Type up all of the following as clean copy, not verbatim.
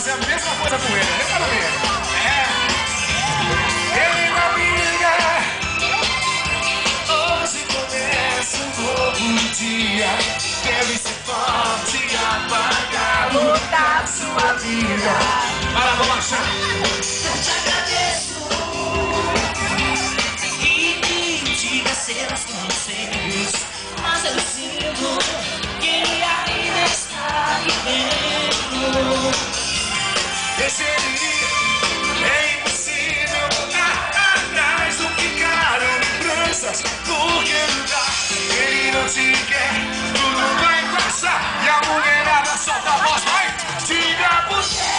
fazer a mesma coisa com ele. Repara bem. Ele não liga. Hoje começa um novo dia. Deve ser forte e apagar, mudar sua vida. Para, vamos achar. Eu te agradeço e me diga seus conselhos, mas eu sinto que ele ainda está aqui dentro. Descerir é impossível. Atrás não ficaram lembranças. Porque não dá, ele não te quer. Tudo vai passar e a mulherada solta a voz. Vai, diga por quê.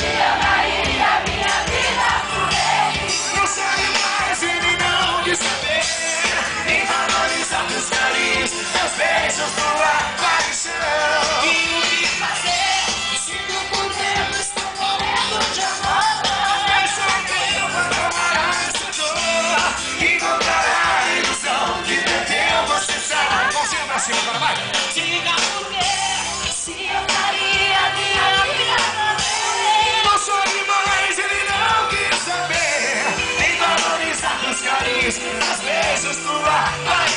Eu daria minha vida por ele. Não sabe mais, ele não quis saber. Nem valorizar meus carinhos, meus beijos, tua paixão. E o que fazer? Sinto por dentro, estou morrendo de amor. É só Deus pra tomar essa dor e voltar a ilusão que perdeu, você sabe. Mãozinha pra cima, agora vai. Diga por quê, se eu daria minha vida por ele. Não sabe mais, ele não quis saber. Nem valorizar meus carinhos, meus beijos, tua paixão.